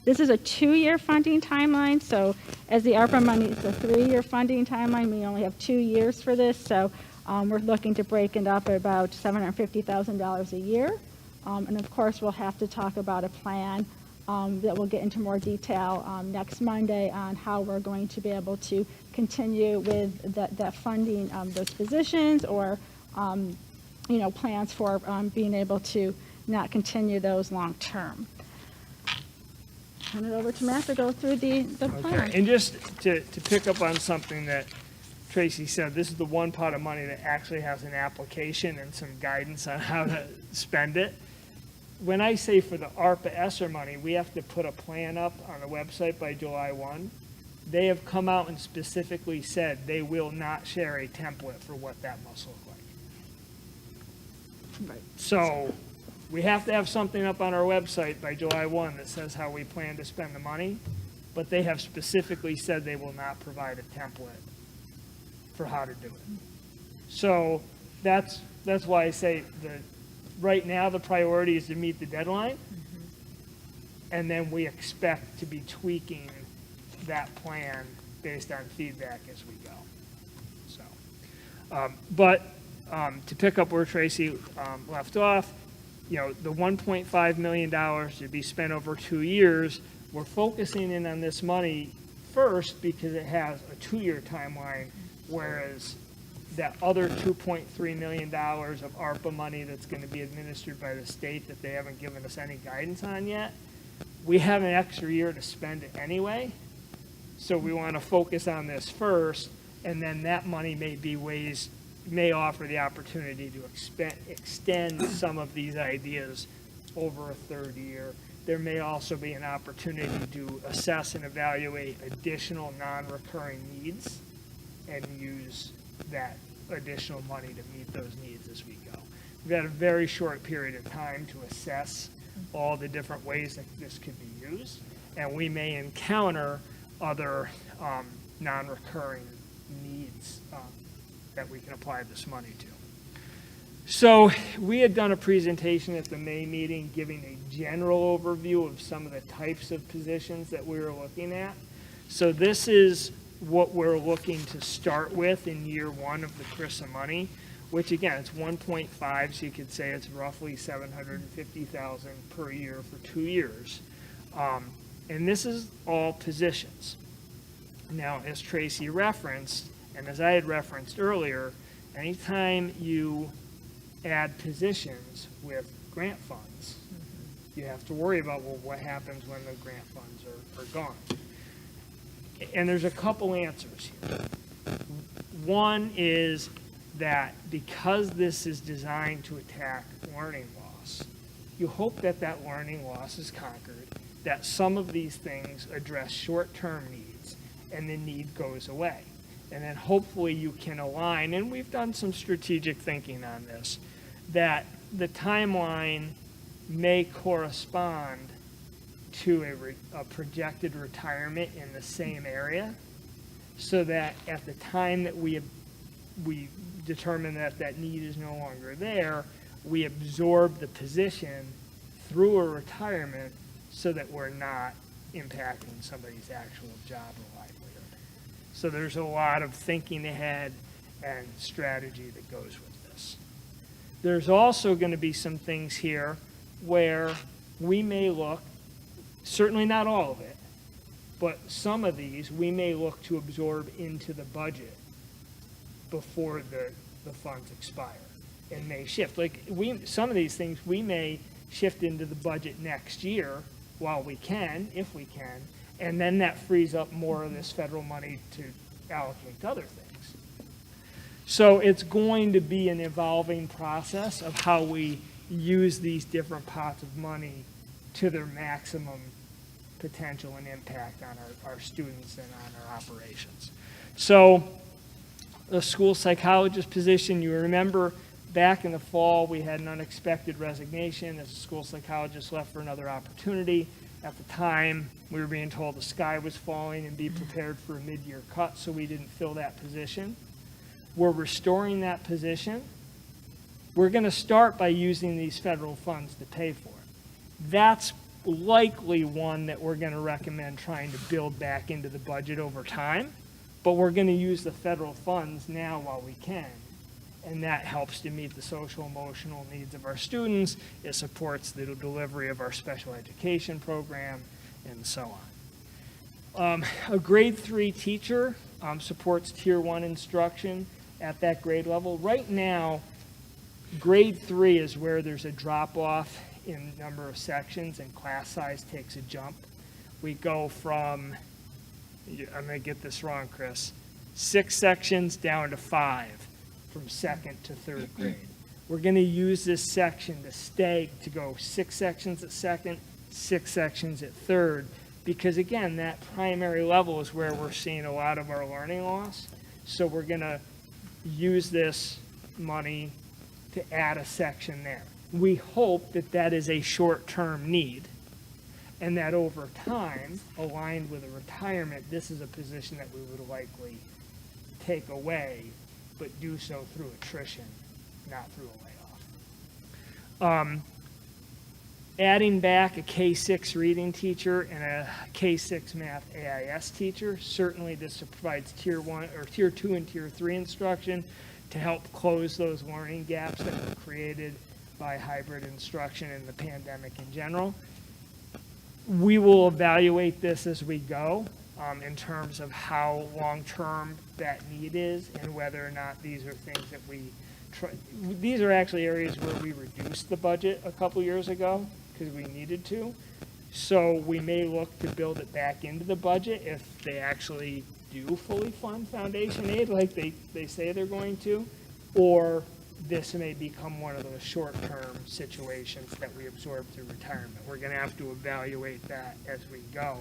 This is a 2-year funding timeline, so as the ARPA money is a 3-year funding timeline, we only have 2 years for this, so we're looking to break it up at about $750,000 a year. And of course, we'll have to talk about a plan that we'll get into more detail next Monday on how we're going to be able to continue with that funding those positions or, plans for being able to not continue those long term. Turn it over to Matt to go through the plan. Okay, and just to pick up on something that Tracy said, this is the one pot of money that actually has an application and some guidance on how to spend it. When I say for the ARPA ESSER money, we have to put a plan up on the website by July 1. They have come out and specifically said they will not share a template for what that must look like. Right. So we have to have something up on our website by July 1 that says how we plan to spend the money, but they have specifically said they will not provide a template for how to do it. So that's why I say right now the priority is to meet the deadline, and then we expect to be tweaking that plan based on feedback as we go. So, to pick up where Tracy left off, the $1.5 million to be spent over 2 years, we're focusing in on this money first because it has a 2-year timeline, whereas that other $2.3 million of ARPA money that's going to be administered by the state that they haven't given us any guidance on yet, we have an extra year to spend it anyway. So we want to focus on this first, and then that money may offer the opportunity to extend some of these ideas over a 3rd year. There may also be an opportunity to assess and evaluate additional non-recurring needs and use that additional money to meet those needs as we go. We've got a very short period of time to assess all the different ways that this could be used, and we may encounter other non-recurring needs that we can apply this money to. So we had done a presentation at the May meeting giving a general overview of some of the types of positions that we were looking at. So this is what we're looking to start with in year 1 of the CRISA money, which again, it's 1.5, so you could say it's roughly $750,000 per year for 2 years. And this is all positions. Now, as Tracy referenced, and as I had referenced earlier, anytime you add positions with grant funds, you have to worry about, well, what happens when the grant funds are gone? And there's a couple answers here. One is that because this is designed to attack learning loss, you hope that that learning loss is conquered, that some of these things address short-term needs, and the need goes away. And then hopefully you can align, and we've done some strategic thinking on this, that the timeline may correspond to a projected retirement in the same area, so that at the time that we we determine that that need is no longer there, we absorb the position through a retirement so that we're not impacting somebody's actual job or livelihood. So there's a lot of thinking ahead and strategy that goes with this. There's also going to be some things here where we may look, certainly not all of it, but some of these we may look to absorb into the budget before the funds expire and may shift. Like some of these things we may shift into the budget next year while we can, if we can, and then that frees up more of this federal money to allocate to other things. So it's going to be an evolving process of how we use these different pots of money to their maximum potential and impact on our students and on our operations. So the school psychologist position, you remember back in the fall we had an unexpected resignation as a school psychologist left for another opportunity. At the time, we were being told the sky was falling and be prepared for a mid-year cut, so we didn't fill that position. We're restoring that position. We're going to start by using these federal funds to pay for it. That's likely one that we're going to recommend trying to build back into the budget over time, but we're going to use the federal funds now while we can, and that helps to meet the social emotional needs of our students. It supports the delivery of our special education program, and so on. A grade 3 teacher supports tier 1 instruction at that grade level. Right now, grade 3 is where there's a drop-off in number of sections and class size takes a jump. We go from, I'm going to get this wrong, Chris, 6 sections down to 5 from second to third grade. We're going to use this section to go 6 sections at second, 6 sections at third, because again, that primary level is where we're seeing a lot of our learning loss. So we're going to use this money to add a section there. We hope that that is a short-term need and that over time, aligned with a retirement, this is a position that we would likely take away, but do so through attrition, not through a layoff. Adding back a K-6 reading teacher and a K-6 math AIS teacher, certainly this provides tier 1 or tier 2 and tier 3 instruction to help close those learning gaps that were created by hybrid instruction and the pandemic in general. We will evaluate this as we go in terms of how long-term that need is and whether or not these are things that we try. These are actually areas where we reduced the budget a couple years ago because we needed to. So we may look to build it back into the budget if they actually do fully fund foundation aid like they say they're going to, or this may become one of those short-term situations that we absorb through retirement. We're going to have to evaluate that as we go.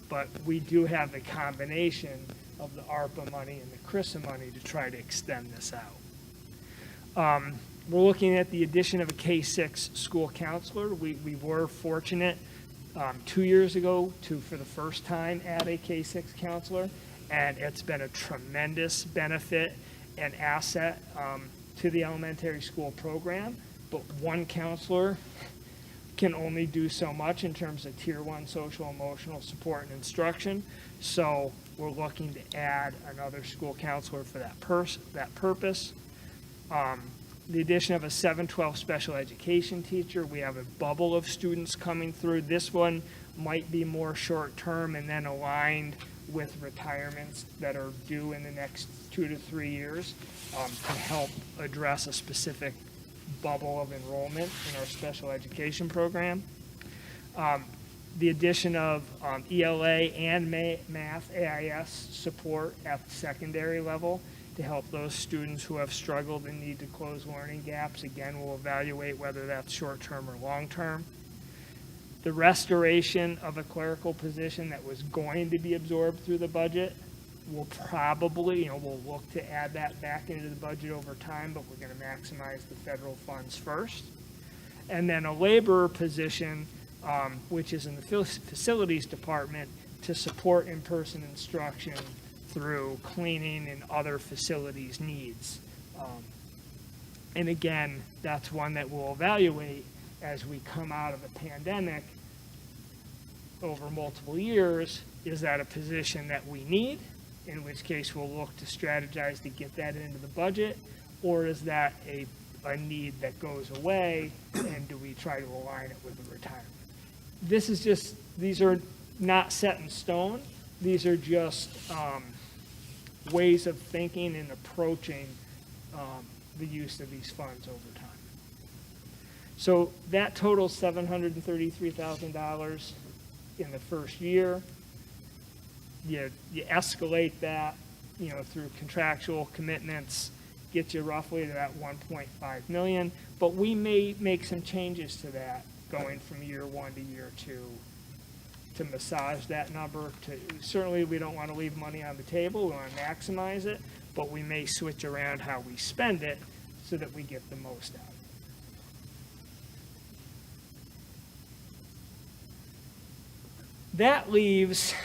But we do have the combination of the ARPA money and the CRISA money to try to extend this out. We're looking at the addition of a K-6 school counselor. We were fortunate 2 years ago to, for the first time, add a K-6 counselor, and it's been a tremendous benefit and asset to the elementary school program, but one counselor can only do so much in terms of tier 1 social emotional support and instruction. So we're looking to add another school counselor for that purpose. The addition of a 7-12 special education teacher. We have a bubble of students coming through. This one might be more short-term and then aligned with retirements that are due in the next 2 to 3 years to help address a specific bubble of enrollment in our special education program. The addition of ELA and math AIS support at the secondary level to help those students who have struggled and need to close learning gaps. Again, we'll evaluate whether that's short-term or long-term. The restoration of a clerical position that was going to be absorbed through the budget, we'll probably, we'll look to add that back into the budget over time, but we're going to maximize the federal funds first. And then a laborer position, which is in the facilities department, to support in-person instruction through cleaning and other facilities needs. And again, that's one that we'll evaluate as we come out of the pandemic over multiple years. Is that a position that we need? In which case we'll look to strategize to get that into the budget, or is that a need that goes away, and do we try to align it with the retirement? These are not set in stone. These are just ways of thinking and approaching the use of these funds over time. So that totals $733,000 in the first year. You escalate that, through contractual commitments, gets you roughly to that 1.5 million. But we may make some changes to that going from year one to year two to massage that number. Certainly, we don't want to leave money on the table. We want to maximize it, but we may switch around how we spend it so that we get the most out of it. That leaves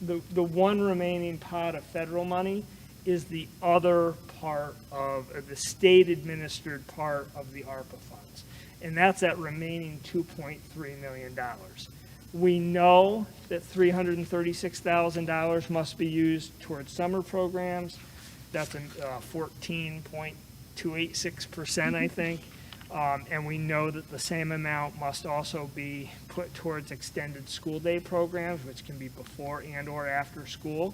the one remaining pot of federal money is the other part of the state-administered part of the ARPA funds. And that's that remaining $2.3 million. We know that $336,000 must be used towards summer programs. That's a 14.286%, I think. And we know that the same amount must also be put towards extended school day programs, which can be before and or after school.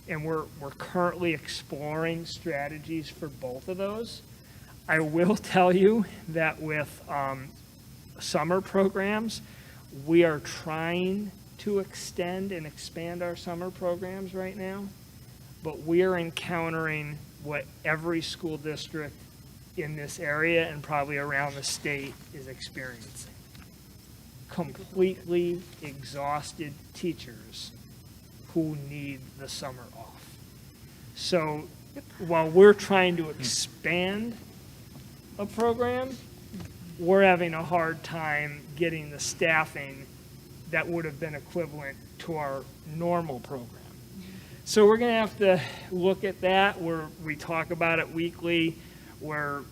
And we're currently exploring strategies for both of those. I will tell you that with summer programs, we are trying to extend and expand our summer programs right now, but we are encountering what every school district in this area and probably around the state is experiencing. Completely exhausted teachers who need the summer off. So while we're trying to expand a program, we're having a hard time getting the staffing that would have been equivalent to our normal program. So we're going to have to look at that. We talk about it weekly, where,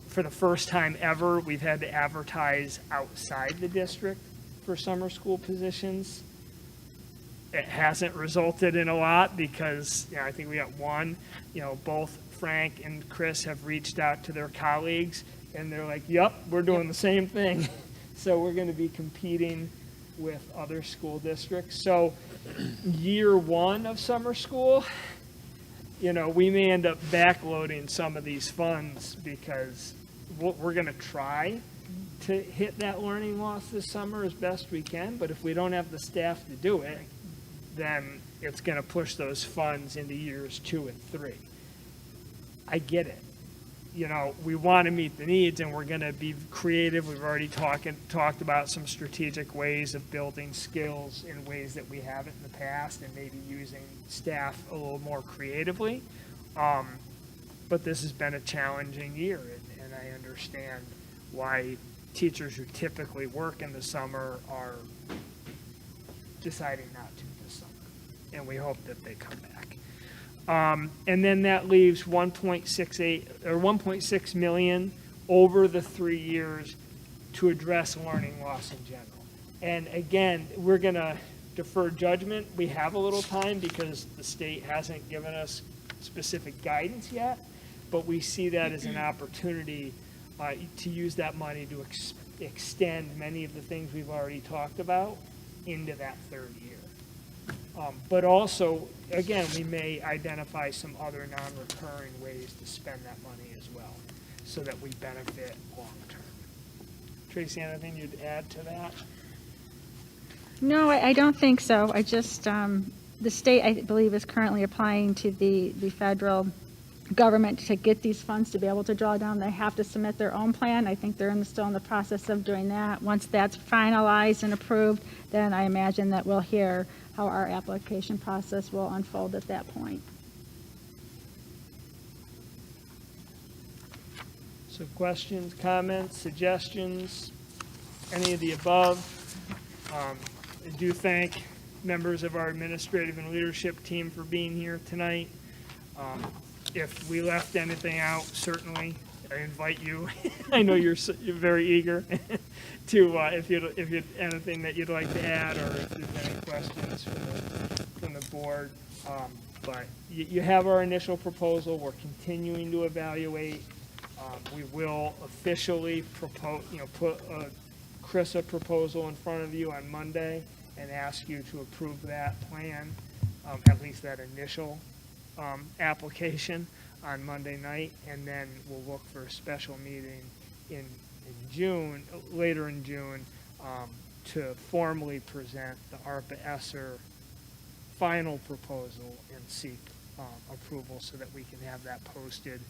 for the first time ever, we've had to advertise outside the district for summer school positions. It hasn't resulted in a lot because, I think we got one. Both Frank and Chris have reached out to their colleagues, and they're like, yep, we're doing the same thing. So we're going to be competing with other school districts. So year one of summer school, we may end up backloading some of these funds because we're going to try to hit that learning loss this summer as best we can. But if we don't have the staff to do it, then it's going to push those funds into years 2 and 3. I get it. We want to meet the needs, and we're going to be creative. We've already talked about some strategic ways of building skills in ways that we haven't in the past, and maybe using staff a little more creatively. But this has been a challenging year, and I understand why teachers who typically work in the summer are deciding not to this summer, and we hope that they come back. And then that leaves 1.6 million over the 3 years to address learning loss in general. And again, we're going to defer judgment. We have a little time because the state hasn't given us specific guidance yet, but we see that as an opportunity to use that money to extend many of the things we've already talked about into that third year. But also, again, we may identify some other non-recurring ways to spend that money as well, so that we benefit long-term. Tracy, anything you'd add to that? No, I don't think so. I just, the state, I believe, is currently applying to the federal government to get these funds to be able to draw down. They have to submit their own plan. I think they're still in the process of doing that. Once that's finalized and approved, then I imagine that we'll hear how our application process will unfold at that point. So questions, comments, suggestions, any of the above? I do thank members of our administrative and leadership team for being here tonight. If we left anything out, certainly, I invite you, I know you're very eager to, if you anything that you'd like to add, or if there's any questions from the board. But you have our initial proposal. We're continuing to evaluate. We will officially propose, put a CRISA proposal in front of you on Monday and ask you to approve that plan, at least that initial application on Monday night, and then we'll look for a special meeting in June, later in June, to formally present the ARPA ESSER final proposal and seek approval so that we can have that posted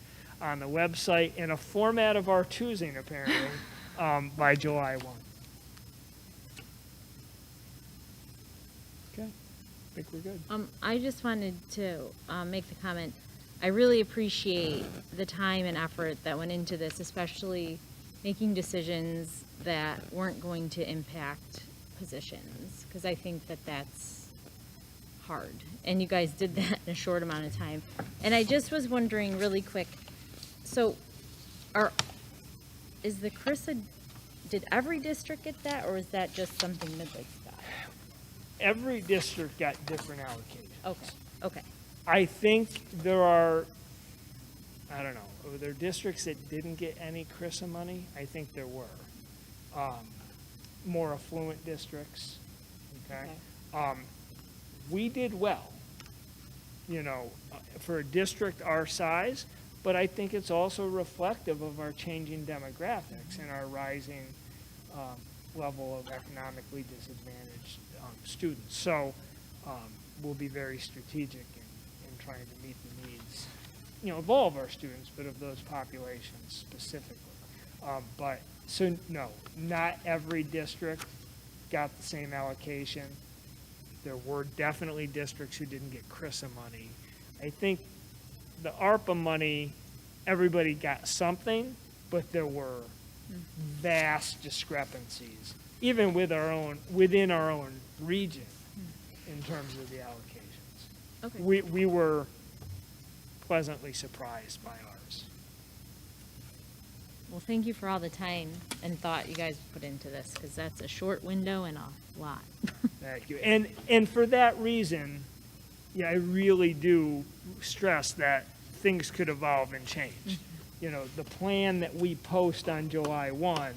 on the website in a format of our choosing, apparently, by July 1. Okay, I think we're good. I just wanted to make the comment, I really appreciate the time and effort that went into this, especially making decisions that weren't going to impact positions, because I think that that's hard. And you guys did that in a short amount of time. And I just was wondering really quick, so is the CRISA, did every district get that, or is that just something Midlake got? Every district got different allocations. Okay, okay. I think there are, I don't know, were there districts that didn't get any CRISA money? I think there were. More affluent districts, okay? We did well, for a district our size, but I think it's also reflective of our changing demographics and our rising level of economically disadvantaged students. So we'll be very strategic in trying to meet the needs, of all of our students, but of those populations specifically. So no, not every district got the same allocation. There were definitely districts who didn't get CRISA money. I think the ARPA money, everybody got something, but there were vast discrepancies, even within our own region, in terms of the allocations. Okay. We were pleasantly surprised by ours. Well, thank you for all the time and thought you guys put into this, because that's a short window and a lot. Thank you. And for that reason, I really do stress that things could evolve and change. The plan that we post on July 1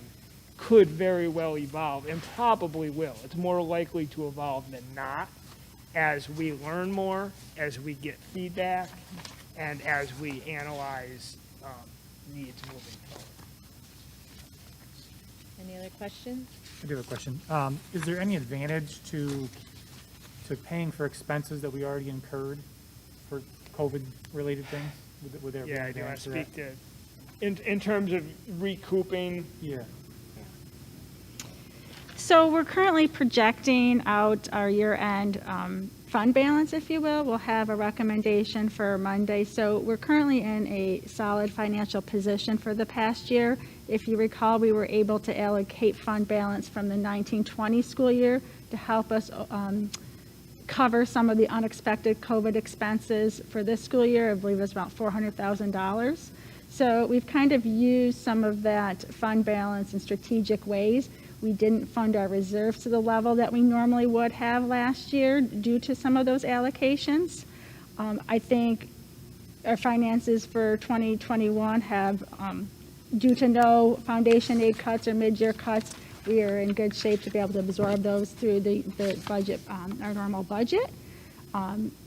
could very well evolve, and probably will. It's more likely to evolve than not as we learn more, as we get feedback, and as we analyze needs moving forward. Any other questions? I do have a question. Is there any advantage to paying for expenses that we already incurred for COVID-related things? Would there be an Yeah, I do want advantage to to that? speak to, in terms of recouping. Yeah. So we're currently projecting out our year-end fund balance, if you will. We'll have a recommendation for Monday. So we're currently in a solid financial position for the past year. If you recall, we were able to allocate fund balance from the 1920 school year to help us cover some of the unexpected COVID expenses for this school year. I believe it was about $400,000. So we've kind of used some of that fund balance in strategic ways. We didn't fund our reserves to the level that we normally would have last year due to some of those allocations. I think our finances for 2021 have, due to no foundation aid cuts or mid-year cuts, we are in good shape to be able to absorb those through the budget, our normal budget.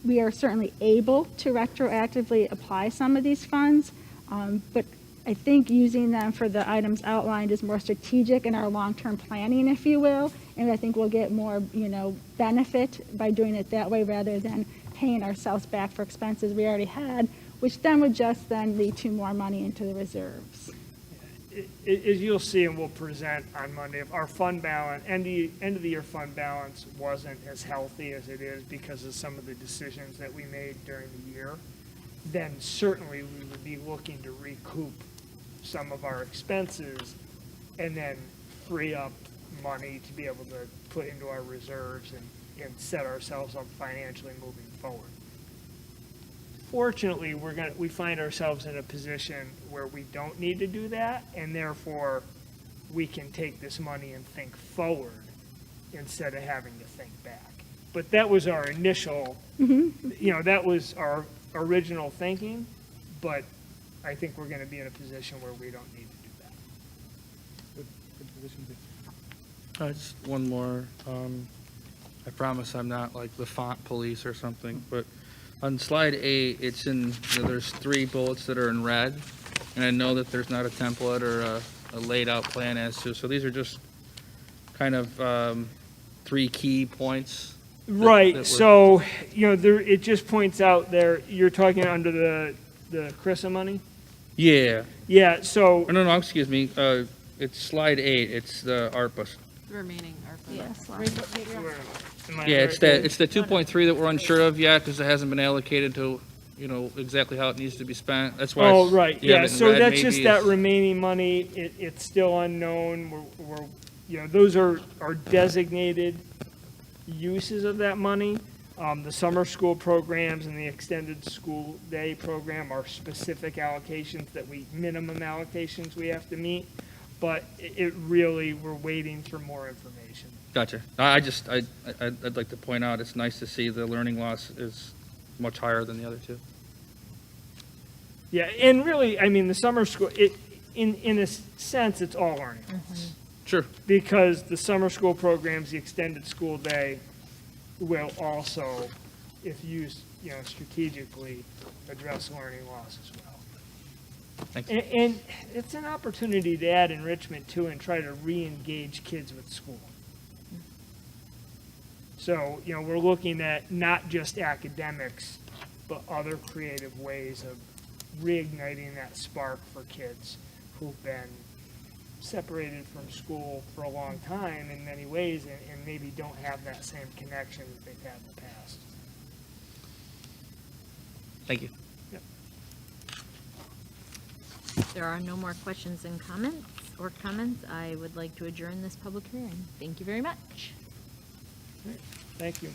We are certainly able to retroactively apply some of these funds, but I think using them for the items outlined is more strategic in our long-term planning, if you will, and I think we'll get more, benefit by doing it that way rather than paying ourselves back for expenses we already had, which then would just then lead to more money into the reserves. As you'll see, and we'll present on Monday, if our fund balance, end of the year fund balance wasn't as healthy as it is because of some of the decisions that we made during the year, then certainly we would be looking to recoup some of our expenses and then free up money to be able to put into our reserves and and set ourselves up financially moving forward. Fortunately, we find ourselves in a position where we don't need to do that, and therefore we can take this money and think forward instead of having to think back. But that was our initial, that was our original thinking, but I think we're going to be in a position where we don't need to do that. Good position to- Just one more. I promise I'm not like the font police or something, but on slide 8, it's in, there's 3 bullets that are in red, and I know that there's not a template or a laid out plan as to, so these are just kind of 3 key points. Right, that so, it just points out there, you're talking under the CRISA money? Yeah. Yeah, so, Oh, no, excuse me. It's slide 8. It's the ARPA. The remaining ARPA. Yes. am I Yeah, right? it's the 2.3 that we're unsure of yet because it hasn't been allocated to, exactly how it needs to be spent. That's why. Oh, right, you have yeah, it in so red that's just maybe that is- remaining money, it's still unknown, those are designated uses of that money. The summer school programs and the extended school day program are specific allocations minimum allocations we have to meet, but it really, we're waiting for more information. Gotcha. I'd like to point out, it's nice to see the learning loss is much higher than the other 2. Yeah, and really, I mean, the summer school, in a sense, it's all learning loss. Sure. Because the summer school programs, the extended school day will also, if used, strategically, address learning loss as well. Thanks. And it's an opportunity to add enrichment too and try to re-engage kids with school. So, we're looking at not just academics, but other creative ways of reigniting that spark for kids who've been separated from school for a long time in many ways and maybe don't have that same connection that they've had in the past. Thank you. If there are no more questions and comments, I would like to adjourn this public hearing. Thank you very much. Thank you.